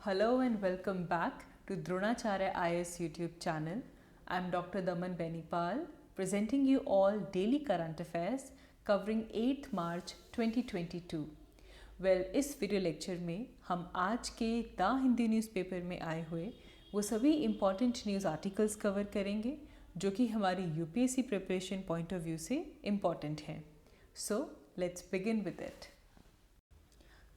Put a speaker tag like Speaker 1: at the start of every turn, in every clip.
Speaker 1: Hello and welcome back to Dronacharya IS YouTube channel. I'm Dr. Daman Benipal presenting you all daily current affairs covering 8th March 2022. इस video lecture में हम आज के the Hindi newspaper में आए हुए वो सभी इम्पॉर्टेंट न्यूज़ आर्टिकल्स कवर करेंगे जो कि हमारी UPSC preparation point of view से इम्पॉर्टेंट हैं. So let's begin with it.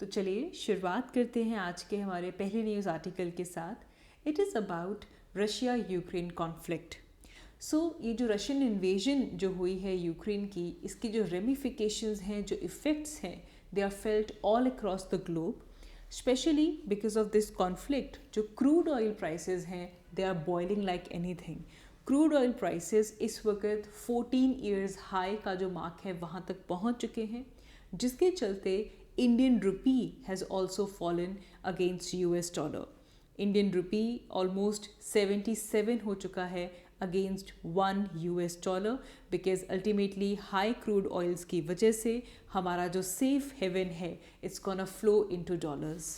Speaker 1: तो चलिए शुरुआत करते हैं आज के हमारे पहले न्यूज़ आर्टिकल के साथ. It is about Russia Ukraine conflict. ये जो रशियन इन्वेजन जो हुई है यूक्रेन की, इसकी जो रेमिफिकेशंस हैं, जो इफ़ेक्ट्स हैं, they are felt all across the globe. Specially because of this conflict जो क्रूड ऑयल प्राइसेस हैं, they are boiling like anything. Crude oil prices इस वक्त 14 ईयर्स हाई का जो मार्क है वहाँ तक पहुँच चुके हैं, जिसके चलते Indian rupee has also fallen against US dollar. Indian rupee almost 77 हो चुका है against 1 US dollar because ultimately high crude oils की वजह से हमारा जो safe haven है it's gonna flow into dollars.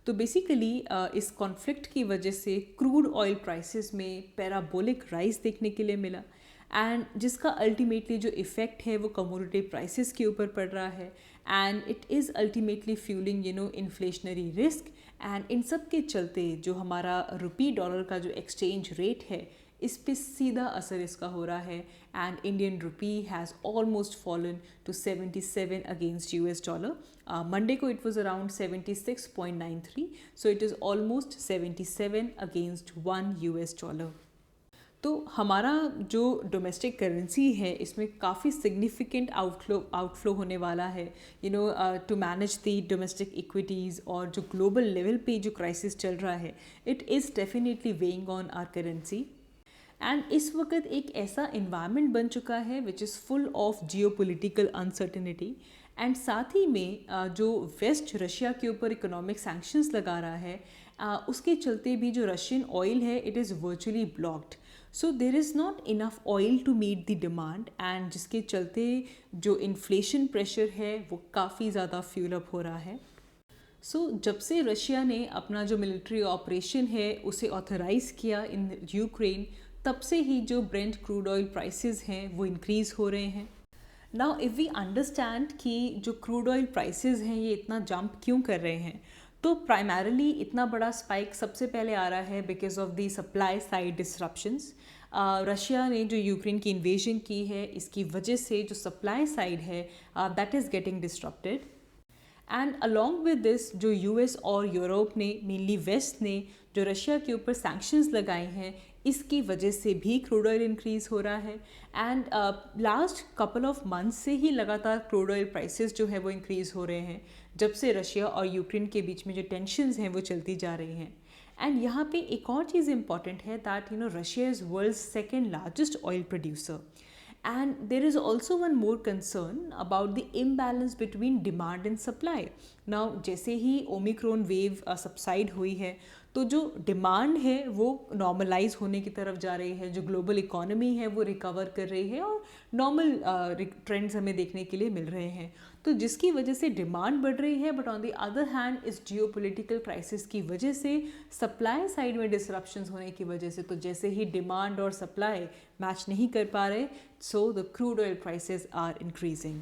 Speaker 1: तो बेसिकली इस कॉन्फ्लिक्ट की वजह से क्रूड ऑयल प्राइसेस में पैराबोलिक राइज देखने के लिए मिला एंड जिसका अल्टीमेटली जो इफ़ेक्ट है वो कमोडिटी प्राइसेस के ऊपर पड़ रहा है and it is ultimately fuelling inflationary risk. And in सब के चलते जो हमारा रुपी डॉलर का जो एक्सचेंज रेट है इस पे सीधा असर इसका हो रहा है and Indian rupee has almost fallen to 77 against US dollar. Monday को it was around 76.93, so it is almost 77 against 1 US dollar. तो हमारा जो डोमेस्टिक करेंसी है इसमें काफ़ी सिग्निफिकेंट आउटफ्लो होने वाला है to manage the domestic equities. और जो ग्लोबल लेवल पे जो क्राइसिस चल रहा है it is definitely weighing on our currency. And इस वक्त एक ऐसा इन्वायरमेंट बन चुका है which is full of geopolitical uncertainty. And साथ ही में जो वेस्ट रशिया के ऊपर इकोनॉमिक सैंक्शंस लगा रहा है उसके चलते भी जो रशियन ऑयल है it is virtually blocked. So there is not enough oil to meet the demand and जिसके चलते जो इन्फ्लेशन प्रेशर है वो काफ़ी ज़्यादा फ्यूल अप हो रहा है. जब से रशिया ने अपना जो मिलिट्री ऑपरेशन है उसे ऑथराइज़ किया इन यूक्रेन, तब से ही जो ब्रेंट क्रूड ऑयल प्राइसेस हैं वो इंक्रीज़ हो रहे हैं. नाउ इफ़ वी अंडरस्टैंड कि जो क्रूड ऑयल प्राइसेस हैं ये इतना जंप क्यों कर रहे हैं, तो प्राइमरली इतना बड़ा स्पाइक सबसे पहले आ रहा है because of the supply side disruptions. Russia ने जो यूक्रेन की इन्वेजन की है इसकी वजह से जो सप्लाई साइड है that is getting disrupted. And along with this जो US और यूरोप ने, मेनली वेस्ट ने, जो रशिया के ऊपर सैंक्शंस लगाए हैं इसकी वजह से भी क्रूड ऑयल इंक्रीज़ हो रहा है. And last couple of months से ही लगातार क्रूड ऑयल प्राइसेस जो है वो इंक्रीज़ हो रहे हैं जब से रशिया और यूक्रेन के बीच में जो टेंशन्स हैं वो चलती जा रही हैं. एंड यहाँ पे एक और चीज़ इंपॉर्टेंट है that Russia is world's second largest oil producer. And there is also one more concern about the imbalance between demand and supply. Now जैसे ही ओमिक्रॉन वेव सबसाइड हुई है तो जो डिमांड है वो नॉर्मलाइज होने की तरफ जा रही है, जो ग्लोबल इकोनॉमी है वो रिकवर कर रही है और नॉर्मल ट्रेंड्स हमें देखने के लिए मिल रहे हैं. तो जिसकी वजह से डिमांड बढ़ रही है, but on the other hand इस जियोपॉलिटिकल क्राइसिस की वजह से सप्लाई साइड में डिसरप्शंस होने की वजह से, तो जैसे ही डिमांड और सप्लाई मैच नहीं कर पा रहे, so the crude oil prices are increasing.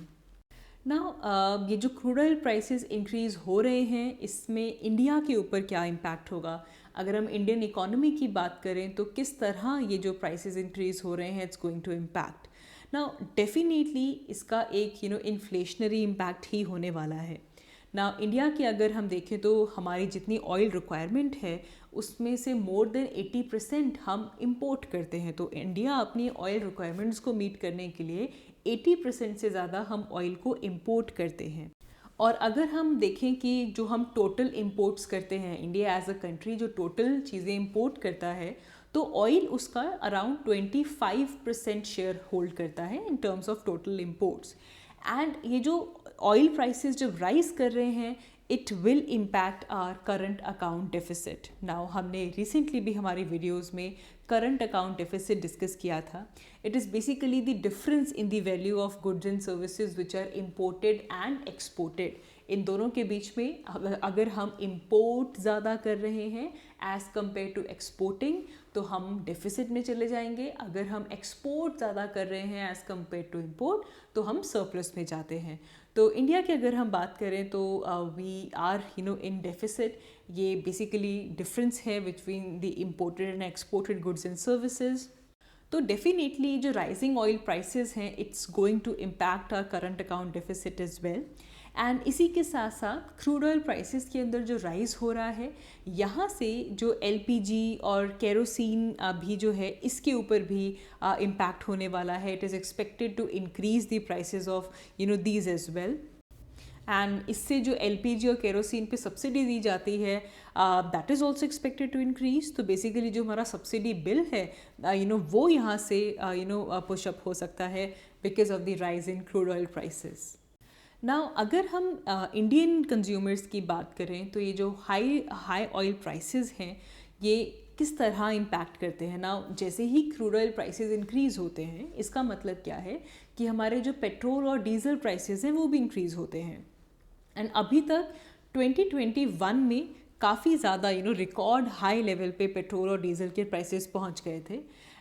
Speaker 1: Now ये जो क्रूड ऑयल प्राइसेस इंक्रीज़ हो रहे हैं इसमें इंडिया के ऊपर क्या इम्पैक्ट होगा. अगर हम इंडियन इकोनॉमी की बात करें तो किस तरह ये जो प्राइसेस इंक्रीज़ हो रहे हैं it's going to impact. Now definitely इसका एक इन्फ्लेशनरी इम्पैक्ट ही होने वाला है. नाउ इंडिया की अगर हम देखें तो हमारी जितनी ऑयल रिक्वायरमेंट है उसमें से मोर देन 80% हम इंपोर्ट करते हैं. तो इंडिया अपनी ऑयल रिक्वायरमेंट्स को मीट करने के लिए 80% से ज़्यादा हम ऑयल को इंपोर्ट करते हैं. और अगर हम देखें कि जो हम टोटल इंपोर्ट्स करते हैं, इंडिया एज अ कंट्री जो टोटल चीज़ें इंपोर्ट करता है तो ऑयल उसका अराउंड 25% शेयर होल्ड करता है in terms of total imports. And ये जो ऑयल प्राइसेस जब राइज कर रहे हैं it will impact our current account deficit. Now हमने रिसेंटली भी हमारी वीडियोज़ में करंट अकाउंट डेफिसिट डिस्कस किया था. It is basically the difference in the value of goods and services which are imported and exported इन दोनों के बीच में अगर हम इम्पोर्ट ज़्यादा कर रहे हैं एज़ कम्पेयर टू एक्सपोर्टिंग तो हम डेफिसिट में चले जाएंगे, अगर हम एक्सपोर्ट ज़्यादा कर रहे हैं एज़ कम्पेयर टू इम्पोर्ट तो हम सरप्लस में जाते हैं। तो इंडिया की अगर हम बात करें तो वी आर इन डेफिसिट। ये बेसिकली डिफरेंस है between the imported and exported goods and services. तो डेफिनेटली जो राइजिंग ऑयल प्राइसेस हैं it's going to impact our current account deficit as well. And इसी के साथ साथ क्रूड ऑयल प्राइसेस के अंदर जो राइज हो रहा है, यहाँ से जो एलपीजी और केरोसिन भी जो है इसके ऊपर भी इम्पैक्ट होने वाला है। It is expected to increase the prices of these as well. And इससे जो एलपीजी और केरोसिन पे सब्सिडी दी जाती है that is also expected to increase. तो बेसिकली जो हमारा सब्सिडी बिल है वो यहाँ से पुशअप हो सकता है because of the rise in crude oil prices. Now अगर हम इंडियन कंज्यूमर्स की बात करें तो ये जो हाई ऑयल प्राइसेस हैं ये किस तरह इम्पैक्ट करते हैं। नाउ जैसे ही क्रूड ऑयल प्राइसेस इंक्रीज़ होते हैं इसका मतलब क्या है कि हमारे जो पेट्रोल और डीजल प्राइसेस हैं वो भी इंक्रीज़ होते हैं। एंड अभी तक 2021 में काफ़ी ज़्यादा रिकॉर्ड हाई लेवल पे पेट्रोल और डीजल के प्राइसेस पहुंच गए थे।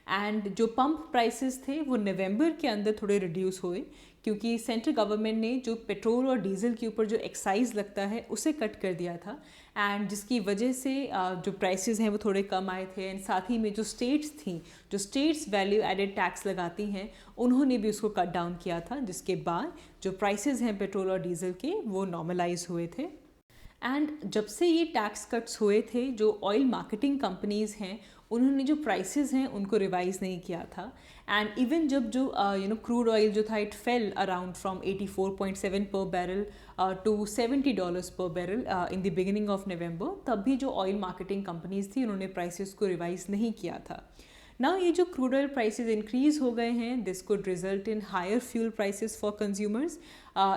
Speaker 1: एंड जो पंप प्राइसेस थे वो नवंबर के अंदर थोड़े रिड्यूस हुए क्योंकि सेंट्रल गवर्नमेंट ने जो पेट्रोल और डीजल के ऊपर जो एक्साइज लगता है उसे कट कर दिया था। एंड जिसकी वजह से जो प्राइसेस हैं वो थोड़े कम आए थे। एंड साथ ही में जो स्टेट्स थी, जो स्टेट्स वैल्यू एडेड टैक्स लगाती हैं, उन्होंने भी उसको कट डाउन किया था, जिसके बाद जो प्राइसेस हैं पेट्रोल और डीजल के वो नॉर्मलाइज हुए थे। एंड जब से ये टैक्स कट्स हुए थे जो ऑयल मार्केटिंग कंपनीज़ हैं उन्होंने जो प्राइसेस हैं उनको रिवाइज़ नहीं किया था। एंड इवन जब जो क्रूड ऑयल जो था इट फेल अराउंड फ्रॉम 84.7 पर बैरल टू $70 पर barrel in the beginning of November, तब भी जो ऑयल मार्केटिंग कंपनीज़ थी उन्होंने प्राइसेस को रिवाइज़ नहीं किया था। नाउ ये जो क्रूड ऑयल प्राइसेस इंक्रीज हो गए हैं this could result in higher fuel prices for consumers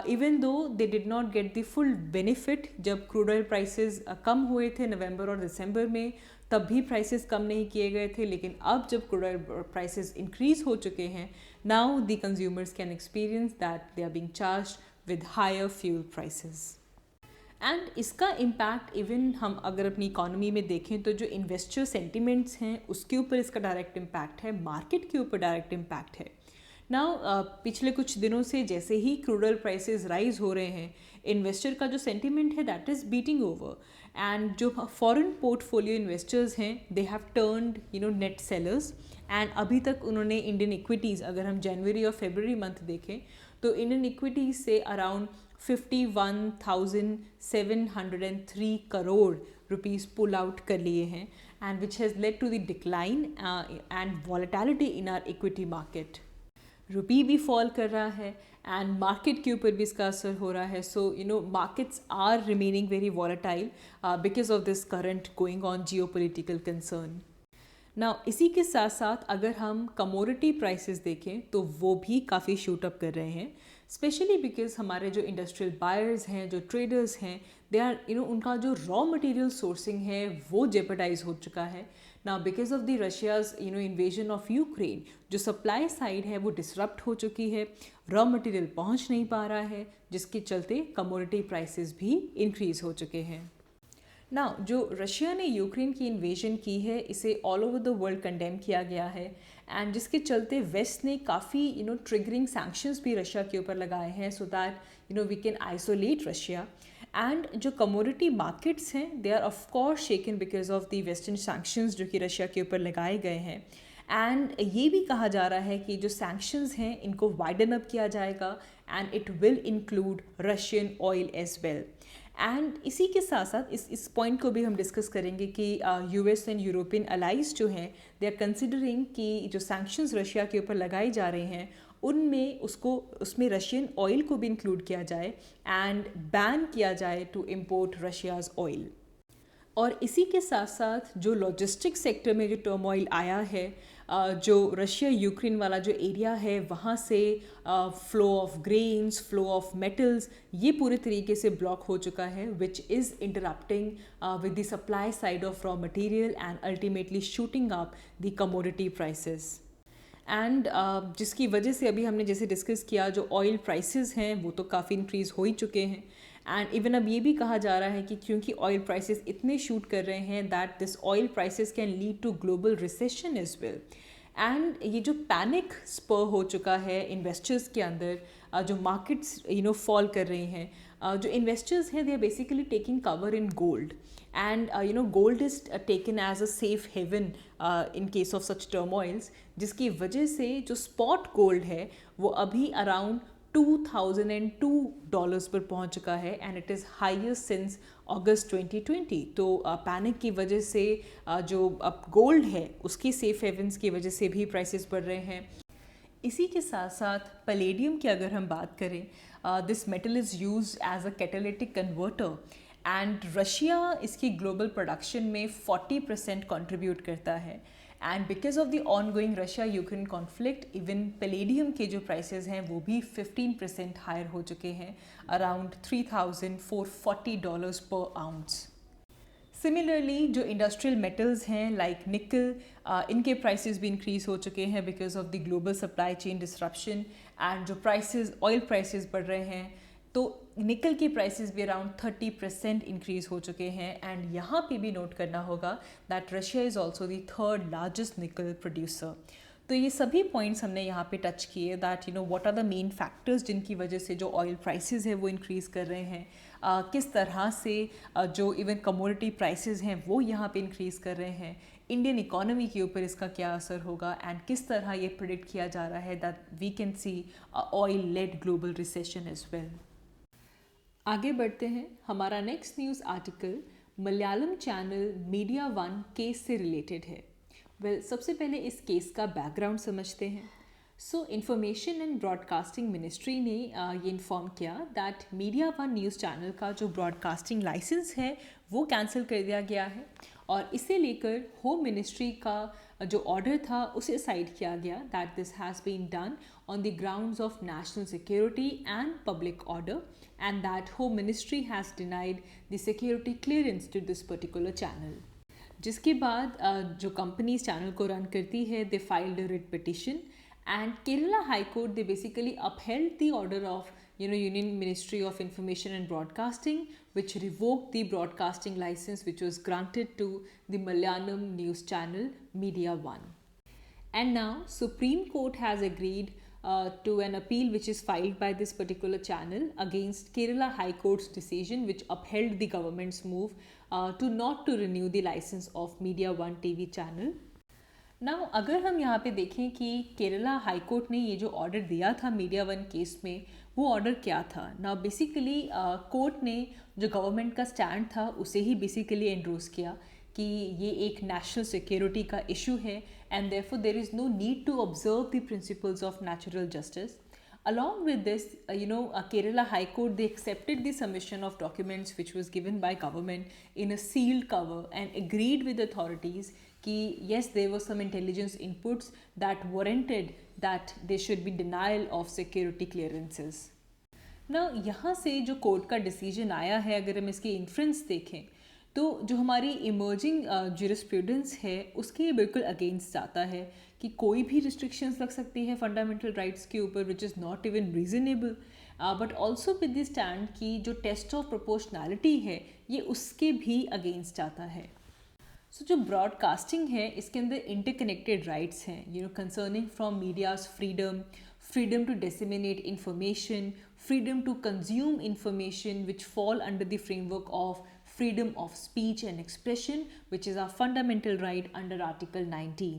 Speaker 1: even though they did not get the full benefit. जब क्रूड ऑयल प्राइसेस कम हुए थे नवंबर और दिसंबर में तब भी प्राइसेस कम नहीं किए गए थे, लेकिन अब जब क्रूड ऑयल प्राइसेस इंक्रीज हो चुके हैं now the consumers can experience that they are being charged with higher fuel prices. And इसका इम्पैक्ट इवन हम अगर अपनी इकॉनमी में देखें तो जो इन्वेस्टर सेंटिमेंट्स हैं उसके ऊपर इसका डायरेक्ट इम्पैक्ट है, मार्केट के ऊपर डायरेक्ट इम्पैक्ट है। नाउ पिछले कुछ दिनों से जैसे ही क्रूड ऑयल प्राइसेस राइज हो रहे हैं इन्वेस्टर का जो सेंटिमेंट है that is beating over. And जो फॉरेन पोर्टफोलियो इन्वेस्टर्स हैं they have turned net sellers. And अभी तक उन्होंने इंडियन इक्विटीज़ अगर हम जनवरी और फरवरी मंथ देखें तो इंडियन इक्विटीज़ से around 51,703 crore rupees pull out कर लिए हैं and which has led to the decline and volatility in our equity market. Rupee भी फॉल कर रहा है एंड मार्केट के ऊपर भी इसका असर हो रहा है। So markets are remaining very volatile because of this current going on geopolitical concern. Now इसी के साथ साथ अगर हम कमोडिटी प्राइसेस देखें तो वो भी काफ़ी शूट अप कर रहे हैं, स्पेशली बिकॉज हमारे जो इंडस्ट्रियल बायर्स हैं, जो ट्रेडर्स हैं, दे आर उनका जो रॉ मटेरियल सोर्सिंग है वो जेपरडाइज हो चुका है। Now because of the Russia's invasion of Ukraine जो सप्लाई साइड है वो डिसरप्ट हो चुकी है, रॉ मटेरियल पहुंच नहीं पा रहा है, जिसके चलते कमोडिटी प्राइसेस भी इंक्रीज़ हो चुके हैं। नाउ जो रशिया ने यूक्रेन की इन्वेजन की है इसे all over the world condemn किया गया है एंड जिसके चलते वेस्ट ने काफ़ी ट्रिगरिंग सैंक्शंस भी रशिया के ऊपर लगाए हैं so that we can isolate Russia. And जो कमोडिटी मार्केट्स हैं they are of course shaken because of the western sanctions जो कि रशिया के ऊपर लगाए गए हैं। एंड ये भी कहा जा रहा है कि जो सैंक्शंस हैं इनको वाइडन अप किया जाएगा and it will include Russian oil as well. And इसी के साथ साथ इस पॉइंट को भी हम डिस्कस करेंगे कि यूएस एंड यूरोपियन अलाइज जो हैं दे आर कंसिडरिंग कि जो सैंक्शंस रशिया के ऊपर लगाई जा रहे हैं उसमें रशियन ऑयल को भी इंक्लूड किया जाए एंड बैन किया जाए टू इम्पोर्ट रशियाज़ ऑयल। और इसी के साथ साथ जो लॉजिस्टिक्स सेक्टर में जो टर्मोइल आया है, जो रशिया यूक्रेन वाला जो एरिया है वहाँ से flow of grains, flow of metals ये पूरे तरीके से ब्लॉक हो चुका है which is interrupting with the supply side of raw material and ultimately shooting up the commodity prices. And जिसकी वजह से अभी हमने जैसे डिस्कस किया जो ऑयल प्राइसेस हैं वो तो काफ़ी इंक्रीज़ हो ही चुके हैं एंड इवन अब ये भी कहा जा रहा है कि क्योंकि ऑयल प्राइसेस इतने शूट कर रहे हैं that this oil prices can lead to global recession as well. And ये जो पैनिक स्पर हो चुका है इन्वेस्टर्स के अंदर, जो मार्केट्स फॉल कर रही हैं, जो इन्वेस्टर्स हैं they are basically taking cover in gold, and gold is taken as a safe haven in case of such turmoils, जिसकी वजह से जो स्पॉट गोल्ड है वो अभी अराउंड $2002 पर पहुंच चुका है and it is highest since August 2020। तो पैनिक की वजह से जो अब गोल्ड है उसकी सेफ हेवन्स की वजह से भी प्राइसेस बढ़ रहे हैं। इसी के साथ साथ पैलेडियम की अगर हम बात करें, this metal is use as a catalytic converter and Russia इसकी ग्लोबल प्रोडक्शन में 40% कंट्रीब्यूट करता है। And because of the ongoing Russia Ukraine conflict even palladium के जो प्राइसेस हैं वो भी 15% हायर हो चुके हैं, अराउंड $3,440 पर आउंस। सिमिलरली जो इंडस्ट्रियल मेटल्स हैं लाइक निकल, इनके प्राइसेस भी इंक्रीज हो चुके हैं because of the global supply chain disruption and जो प्राइसेस ऑयल प्राइसेस बढ़ रहे हैं तो निकल के प्राइसेस भी अराउंड 30% इंक्रीज हो चुके हैं। एंड यहाँ पे भी नोट करना होगा that Russia is also the third largest nickel producer. तो ये सभी पॉइंट्स हमने यहाँ पे टच किए that what are the main factors जिनकी वजह से जो ऑयल प्राइसेस है वो इंक्रीज़ कर रहे हैं, किस तरह से जो इवन कमोडिटी प्राइसेस हैं वो यहाँ पे इंक्रीज़ कर रहे हैं, इंडियन इकोनॉमी के ऊपर इसका क्या असर होगा एंड किस तरह ये प्रिडिक्ट किया जा रहा है that we can see oil led global recession as well. आगे बढ़ते हैं। हमारा next news article Malayalam channel Media One case से रिलेटेड है। सबसे पहले इस केस का बैकग्राउंड समझते हैं। इंफॉर्मेशन एंड ब्रॉडकास्टिंग मिनिस्ट्री ने ये इन्फॉर्म किया that media one news channel का जो ब्रॉडकास्टिंग लाइसेंस है वो कैंसिल कर दिया गया है और इसे लेकर होम मिनिस्ट्री का जो ऑर्डर था उसे साइड किया गया that this has been done on the grounds of national security and public order and that Home Ministry has denied the security clearance to this particular channel. जिसके बाद जो companies channel को run करती है they filed a writ petition and Kerala High Court they basically upheld the order of Union Ministry of information and Broadcasting which revoked the broadcasting license which was granted to the Malayalam news channel Media One. And now Supreme Court has agreed to an appeal which is filed by this particular channel against Kerala High Court's decision which upheld the government's move to not to renew the license of Media One TV channel. Now अगर हम यहाँ पे देखें कि Kerala High court ने ये जो order दिया था मीडिया वन केस में वो ऑर्डर क्या था। नाउ बेसिकली कोर्ट ने जो गवर्नमेंट का स्टैंड था उसे ही बेसिकली एंडोर्स किया कि ये एक नेशनल सिक्योरिटी का इशू है and therefore there is no need to observe the principles of natural justice. Along with this, Kerala High Court, they accepted the submission of documents which was given by government in a sealed cover and agreed with authorities कि yes, there were some intelligence inputs that warranted that there should be denial of security clearances. Now यहाँ से जो court का decision आया है अगर हम इसकी इन्फ्रेंस देखें तो जो हमारी इमर्जिंग ज्यूरिस्प्रूडेंस है उसके बिल्कुल अगेंस्ट जाता है कि कोई भी रिस्ट्रिक्शंस लग सकती है फंडामेंटल राइट्स के ऊपर which is not even reasonable, but also with the stand की जो टेस्ट ऑफ प्रोपोर्शनैलिटी है ये उसके भी अगेंस्ट जाता है। जो ब्रॉडकास्टिंग है इसके अंदर इंटरकनेक्टेड राइट्स हैं concerning from media's freedom to disseminate information, freedom to consume information which fall under the framework of freedom of speech and expression which is our fundamental right under Article 19.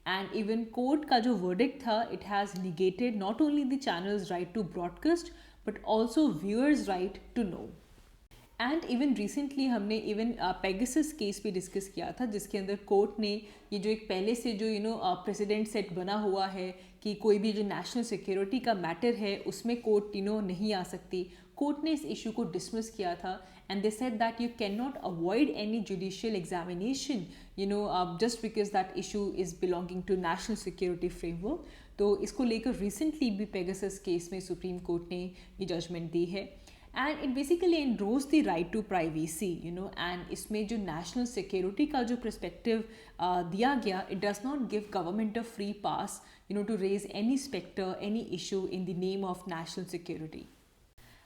Speaker 1: And even court का जो verdict था it has negated not only the channel's right to broadcast but also viewers' right to know. And even recently हमने even Pegasus case भी discuss किया था जिसके अंदर court ने ये जो एक पहले से जो प्रेसिडेंट सेट बना हुआ है कि कोई भी जो नेशनल सिक्योरिटी का मैटर है उसमें कोर्ट नहीं आ सकती, कोर्ट ने इस इशू को डिसमिस किया था and they said that you can not avoid any judicial examination just because that issue is belonging to national security framework. तो इसको लेकर रिसेंटली भी पेगासस केस में सुप्रीम कोर्ट ने ये जजमेंट दी है and it basically endorse the right to privacy and इसमें जो नेशनल सिक्योरिटी का जो पर्सपेक्टिव दिया गया it does not give government a free pass to raise any Spectre any issue in the name of national security.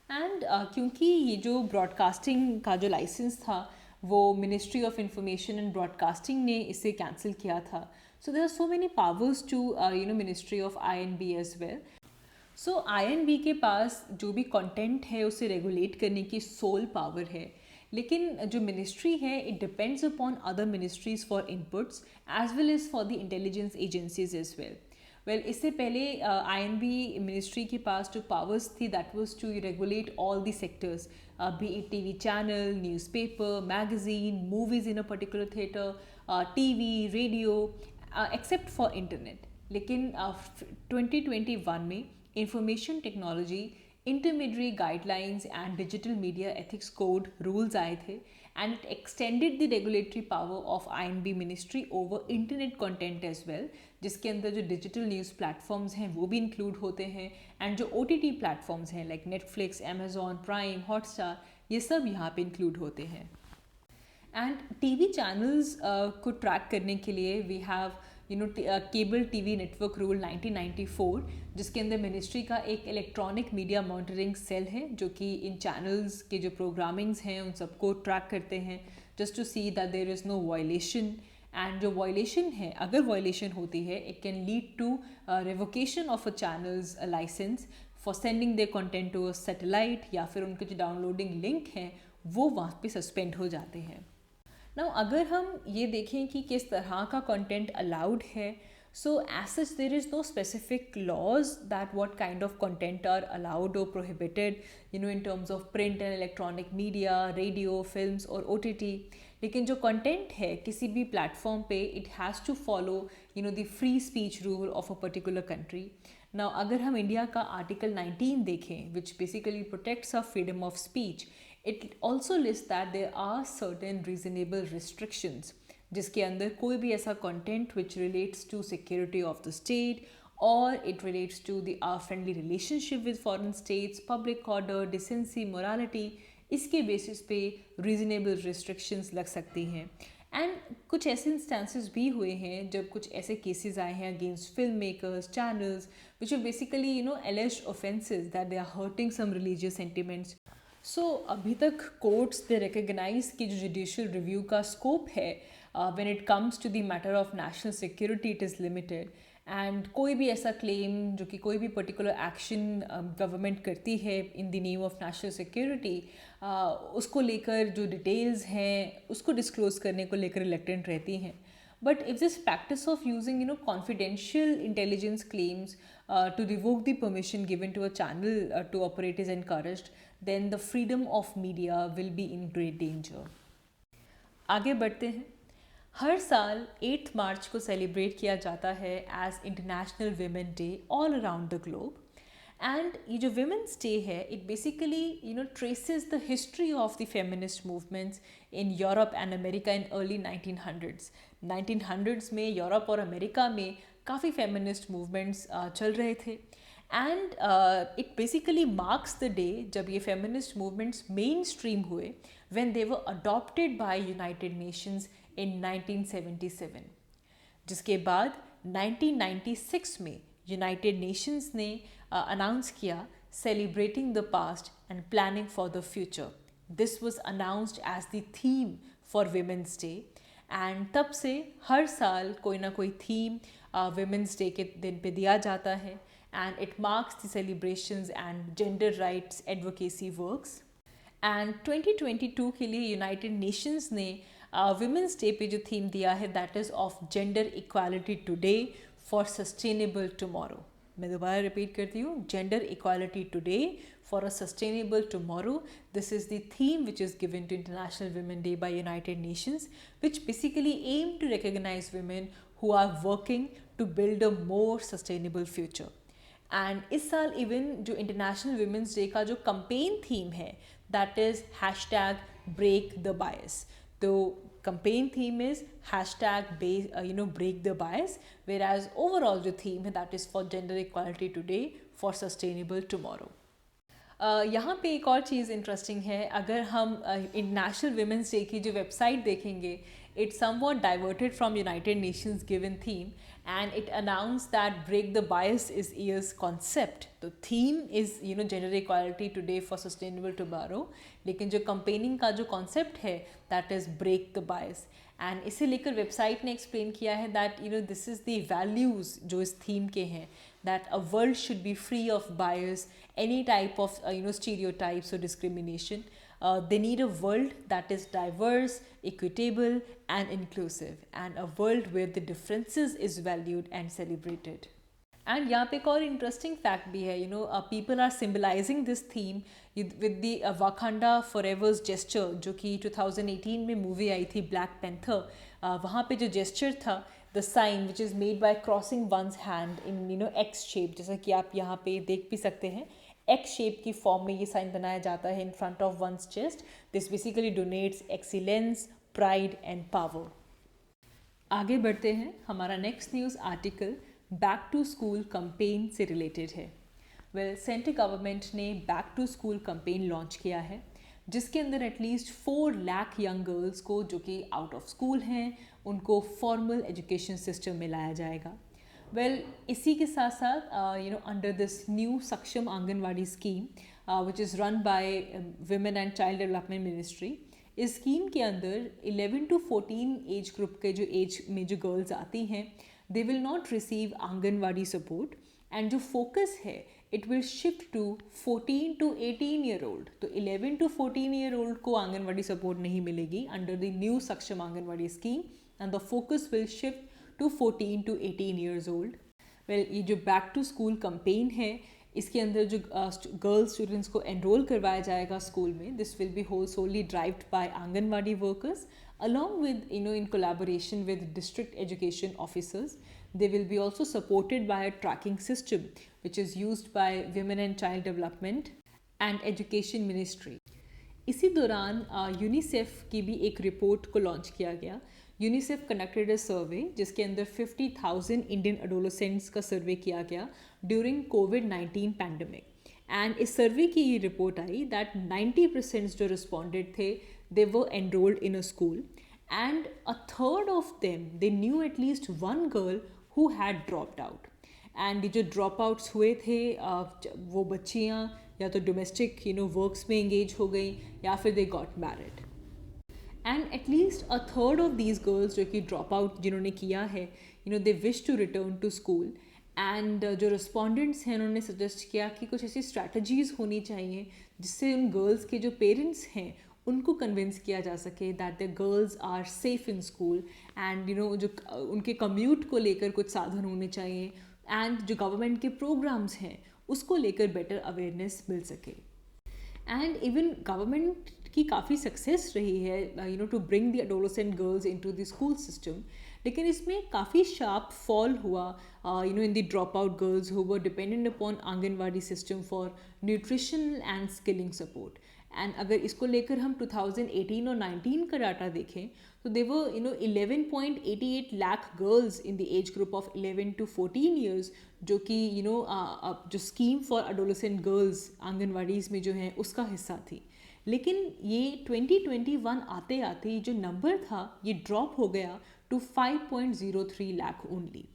Speaker 1: And क्योंकि ये जो broadcasting का जो लाइसेंस था वो ministry of information and broadcasting ने इसे कैंसिल किया था, so there are so many powers to ministry of INB as well. So INB के पास जो भी कंटेंट है उसे रेगुलेट करने की सोल पावर है, लेकिन जो मिनिस्ट्री है it depends upon other ministries for inputs as well as for the intelligence agencies as well. Well इससे पहले आईएनबी मिनिस्ट्री के पास जो पावर्स थी that was to regulate all the sectors, be it TV channel, newspaper, magazine, movies in a particular theatre, TV, radio, except for internet. लेकिन 2021 में information technology intermediate guidelines and digital media ethics code rules आए थे and it extended the regulatory power of I and B ministry over internet content as well, जिसके अंदर जो digital news platforms हैं वो भी इंक्लूड होते हैं एंड जो ओटीटी प्लेटफॉर्म्स हैं like Netflix, Amazon Prime, Hotstar, ये सब यहाँ पे इंक्लूड होते हैं। एंड टीवी चैनल्स को ट्रैक करने के लिए we have cable TV network rule 1994, जिसके अंदर मिनिस्ट्री का एक इलेक्ट्रॉनिक मीडिया मॉनिटरिंग सेल है जो कि इन चैनल्स के जो प्रोग्रामिंग्स हैं उन सबको ट्रैक करते हैं just to see that there is no violation. And जो वायलेशन है, अगर वायलेशन होती है, it can lead to revocation of a channel's licence for sending their content to a satellite, या फिर उनके जो डाउनलोडिंग लिंक हैं वो वहाँ पे सस्पेंड हो जाते हैं। नाउ अगर हम ये देखें कि किस तरह का कंटेंट अलाउड है, so as such there is no specific laws that what kind of content are allowed और prohibited in terms of print and electronic media, radio, films और ओटीटी। लेकिन जो कंटेंट है किसी भी प्लेटफॉर्म पे it has to follow the free speech rule of a particular country. Now अगर हम इंडिया का आर्टिकल 19 देखें which basically protects a freedom of speech, it also lists that there are certain reasonable restrictions, जिसके अंदर कोई भी ऐसा content which relates to security of the state or it relates to the our friendly relationship with foreign states, public order, decency, morality, इसके basis पे reasonable restrictions लग सकती हैं। एंड कुछ ऐसे इंस्टेंसेस भी हुए हैं जब कुछ ऐसे केसेस आए हैं against film makers, channels which are basically alleged offenses that they are hurting some religious sentiments। So अभी तक कोर्ट्स दे रिकग्नाइज कि जो जुडिशियल रिव्यू का स्कोप है when it comes to the matter of national security it is limited. And कोई भी ऐसा claim जो कि कोई भी पर्टिकुलर एक्शन गवर्नमेंट करती है इन the name of national security, उसको लेकर जो डिटेल्स हैं उसको डिस्क्लोज करने को लेकर रिलेक्टेंट रहती हैं। But if this practice of using confidential intelligence claims to revoke the permission given to a channel to operate is encouraged, then the freedom of media will be in great danger. आगे बढ़ते हैं। हर साल 8 मार्च को celebrate किया जाता है as International Women Day all around the globe. And ये जो विमेंस डे है it basically traces the history of the feminist movements in Europe and America in early 1900s। 1900s में यूरोप और अमेरिका में काफ़ी फेमिनिस्ट मूवमेंट्स चल रहे थे and it basically marks the day जब ये फेमिनिस्ट मूवमेंट्स मेन स्ट्रीम हुए when they were adopted by United Nations in 1977। जिसके बाद 1996 में यूनाइटेड नेशंस ने अनाउंस किया celebrating the past and planning for the future. This was announced as the theme for women's day and तब से हर साल कोई ना कोई थीम विमेंस डे के दिन पे दिया जाता है and it marks the celebrations and gender rights advocacy works. And 2022 के लिए यूनाइटेड नेशंस ने विमेंस डे पे जो थीम दिया है that is of gender equality today for sustainable tomorrow. मैं दोबारा रिपीट करती हूँ, gender equality today for a sustainable tomorrow. This is the theme which is given to International Women Day by United Nations which basically aim to recognise women who are working to build a more sustainable future. And इस साल even जो International Women's Day का जो campaign theme है that is #break the bias। तो campaign theme is #break the bias, whereas overall जो theme है that is for gender equality today for sustainable tomorrow। यहाँ पे एक और चीज़ इंटरेस्टिंग है, अगर हम इंटरनेशनल वुमेंस डे की जो वेबसाइट देखेंगे, it somewhat diverted from United Nations given theme and it announced that break the bias is year's concept. The theme is gender equality today for sustainable tomorrow, लेकिन जो campaigning का जो concept है that is break the bias. And इसे लेकर website ने explain किया है that this is the values जो इस थीम के हैं, that a world should be free of bias, any type of stereotypes और discrimination. They need a world that is diverse, equitable and inclusive, and a world where the differences is valued and celebrated. And यहाँ पे एक और interesting fact भी है, people are symbolising this theme with the Wakanda Forever's gesture, जो कि 2018 में movie आई थी ब्लैक पैंथर. वहाँ पे जो जेस्चर था, the sign which is made by crossing one's hand in X shape, जैसा कि आप यहाँ पे देख भी सकते हैं, एक्स शेप की फॉर्म में ये साइन बनाया जाता है in front of one's chest. This basically denotes excellence, pride and power. आगे बढ़ते हैं. हमारा next news article back to school campaign से रिलेटेड है. वेल, सेंट्रल गवर्नमेंट ने back to school campaign launch किया है, जिसके अंदर एटलीस्ट 4 लाख यंग गर्ल्स को जो कि आउट ऑफ स्कूल हैं उनको फॉर्मल एजुकेशन सिस्टम में लाया जाएगा. वेल, इसी के साथ साथ under this new Saksham Anganwadi scheme which is run by women and child development ministry, इस स्कीम के अंदर 11 to 14 एज ग्रुप के जो एज में जो गर्ल्स आती हैं, they will not receive anganwadi support, and जो फोकस है it will shift to 14 to 18 year old. तो 11 to 14 year old को आंगनवाड़ी सपोर्ट नहीं मिलेगी under the new Saksham Anganwadi scheme, and the focus will shift to 14 to 18 years old. Well, ये जो back to school campaign है, इसके अंदर जो गर्ल स्टूडेंट्स को एनरोल करवाया जाएगा स्कूल में, this will be solely driven by anganwadi workers along with in collaboration with district education officers. They will be also supported by a tracking system which is used by Women and Child Development and Education Ministry. इसी दौरान UNICEF की भी एक report को launch किया गया. UNICEF conducted a सर्वे जिसके अंदर 50,000 इंडियन एडोलेसेंट्स का सर्वे किया गया ड्यूरिंग कोविड-19 पैंडमिक. एंड इस सर्वे की ये रिपोर्ट आई दैट 90% जो रिस्पॉन्डेड थे, they were enrolled in a school, and a third of them, they knew at least one girl who had dropped out. And ये जो ड्रॉप आउट्स हुए थे, वो बच्चियाँ या तो डोमेस्टिक वर्क्स में एंगेज हो गई या फिर they got married. And at least a third of these girls जो कि ड्रॉप आउट जिन्होंने किया है, they wish to return to school. And जो रिस्पॉन्डेंट्स हैं उन्होंने सजेस्ट किया कि कुछ ऐसी स्ट्रैटेजीज़ होनी चाहिए जिससे उन गर्ल्स के जो पेरेंट्स हैं उनको कन्विंस किया जा सके that the girls are safe in school. And जो उनके कम्यूट को लेकर कुछ साधन होने चाहिए, एंड जो गवर्नमेंट के प्रोग्राम्स हैं उसको लेकर बेटर अवेयरनेस मिल सके. एंड इवन गवर्नमेंट की काफ़ी सक्सेस रही है to bring the adolescent girls into the school system, लेकिन इसमें काफ़ी शार्प फॉल हुआ in the drop out girls who were dependent upon anganwadi system for nutrition and skilling support. And अगर इसको लेकर हम 2018 और 19 का डाटा देखें तो दे वर 11.88 lakh girls in the age group of 11 to 14 years, जो कि जो स्कीम फॉर एडोलेसेंट गर्ल्स आंगनवाड़ीज़ में जो है उसका हिस्सा थी. लेकिन ये 2021 आते आते जो नंबर था ये ड्रॉप हो गया टू 5.03 लाख ओनली.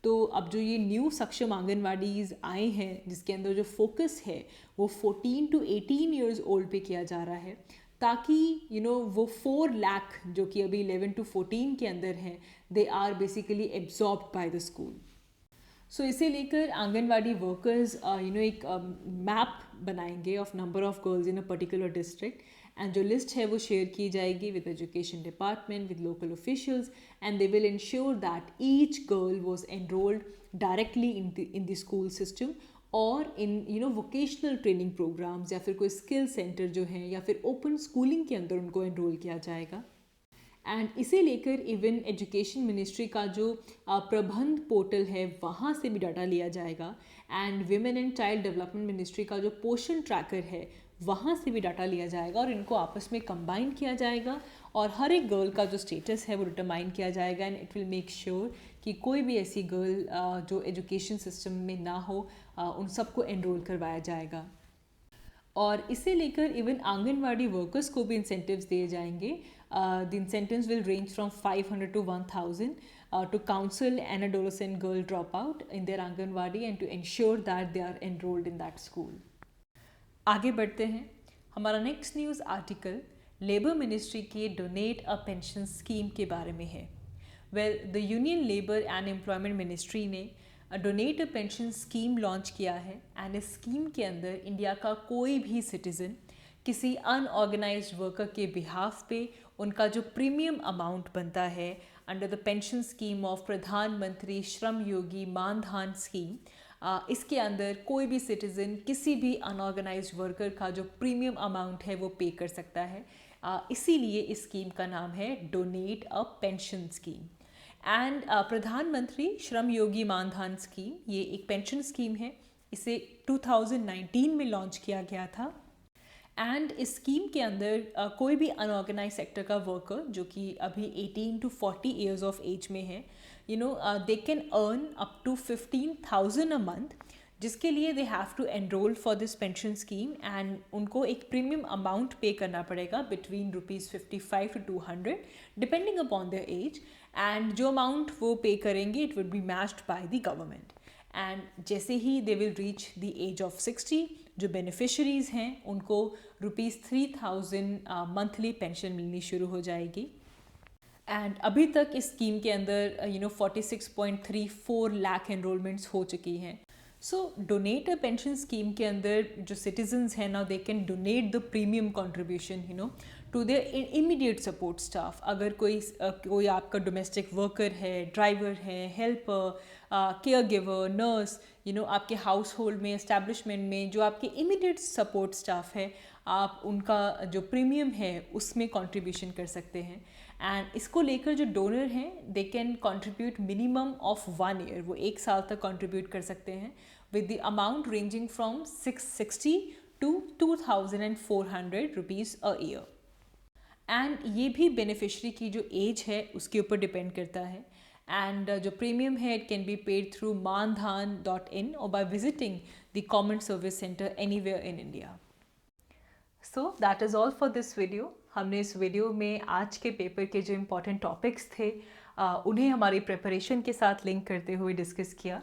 Speaker 1: तो अब जो ये न्यू सक्षम आंगनवाड़ीज़ आए हैं जिसके अंदर जो फोकस है वो 14 to 18 years old पे किया जा रहा है, ताकि वो 4 लाख जो कि अभी 11 to 14 के अंदर हैं, they are basically absorbed by the school. So इसे लेकर आंगनवाड़ी वर्कर्स एक मैप बनाएंगे of number of girls in a particular district, and जो लिस्ट है वो शेयर की जाएगी with education department, with local officials, and they will ensure that each girl was enrolled directly in the school system और in vocational training programmes या फिर कोई skill centre जो है या फिर ओपन स्कूलिंग के अंदर उनको एनरोल किया जाएगा. एंड इसे लेकर इवन एजुकेशन मिनिस्ट्री का जो प्रबंध पोर्टल है वहाँ से भी डाटा लिया जाएगा, and women and child development ministry का जो पोषण ट्रैकर है वहाँ से भी डाटा लिया जाएगा और इनको आपस में कंबाइन किया जाएगा और हर एक गर्ल का जो स्टेटस है वो डिटरमाइन किया जाएगा. And it will make sure कि कोई भी ऐसी गर्ल जो एजुकेशन सिस्टम में ना हो उन सबको एनरोल करवाया जाएगा. और इसे लेकर इवन आंगनवाड़ी वर्कर्स को भी इंसेंटिव्स दिए जाएंगे. The incentives will range from 500 to 1000 to counsel an adolescent girl dropout in their Anganwadi and to ensure that they are enrolled in that school. आगे बढ़ते हैं. हमारा next news article labour ministry के donate a pension scheme के बारे में है. Well, the Union Labour and Employment Ministry ने donate a pension scheme launch किया है. एंड इस स्कीम के अंदर इंडिया का कोई भी सिटीज़न किसी अनऑर्गेनाइज्ड वर्कर के बिहाफ पे उनका जो प्रीमियम अमाउंट बनता है under the pension scheme of प्रधानमंत्री श्रम योगी मानधन स्कीम, इसके अंदर कोई भी सिटीज़न किसी भी अनऑर्गेनाइज्ड वर्कर का जो प्रीमियम अमाउंट है वो पे कर सकता है. इसीलिए इस स्कीम का नाम है donate a pension scheme. And प्रधानमंत्री श्रम योगी मानधन स्कीम ये एक पेंशन स्कीम है. इसे 2019 में लॉन्च किया गया था. एंड इस स्कीम के अंदर कोई भी अनऑर्गेनाइज सेक्टर का वर्कर जो कि अभी 18 to 40 ईयर्स ऑफ एज में है, they can earn up to 15,000 a month, जिसके लिए they have to enroll for this pension scheme. And उनको एक प्रीमियम अमाउंट पे करना पड़ेगा between ₹55 to 200 depending upon their age. And जो अमाउंट वो पे करेंगे it would be matched by the government. And जैसे ही they will reach the age of 60, जो बेनिफिशरीज़ हैं उनको ₹3,000 मंथली पेंशन मिलनी शुरू हो जाएगी. एंड अभी तक इस स्कीम के अंदर 46.34 लाख एनरोलमेंट्स हो चुकी हैं. So donate a pension scheme के अंदर जो सिटीजन्स हैं ना, they can donate the premium contribution to their immediate support staff. अगर कोई आपका डोमेस्टिक वर्कर है, ड्राइवर है, हेल्पर, केयर गिवर, नर्स, आपके हाउस होल्ड में, एस्टैब्लिशमेंट में जो आपके इमीडिएट सपोर्ट स्टाफ है, आप उनका जो प्रीमियम है उसमें कंट्रीब्यूशन कर सकते हैं. एंड इसको लेकर जो डोनर हैं they can contribute minimum of 1 year, वो 1 साल तक कंट्रीब्यूट कर सकते हैं with the amount ranging from 660 to 2,400 rupees a year. And ये भी बेनिफिशरी की जो एज है उसके ऊपर डिपेंड करता है. एंड जो प्रीमियम है it can be paid through mandhan.in और by visiting the common service centre anywhere in India. So that is all for this video. हमने इस वीडियो में आज के पेपर के जो इम्पोर्टेंट टॉपिक्स थे उन्हें हमारी प्रिपरेशन के साथ लिंक करते हुए डिस्कस किया.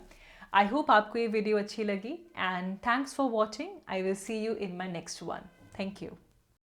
Speaker 1: आई होप आपको ये वीडियो अच्छी लगी and thanks for watching. I will see you in my next one. Thank you.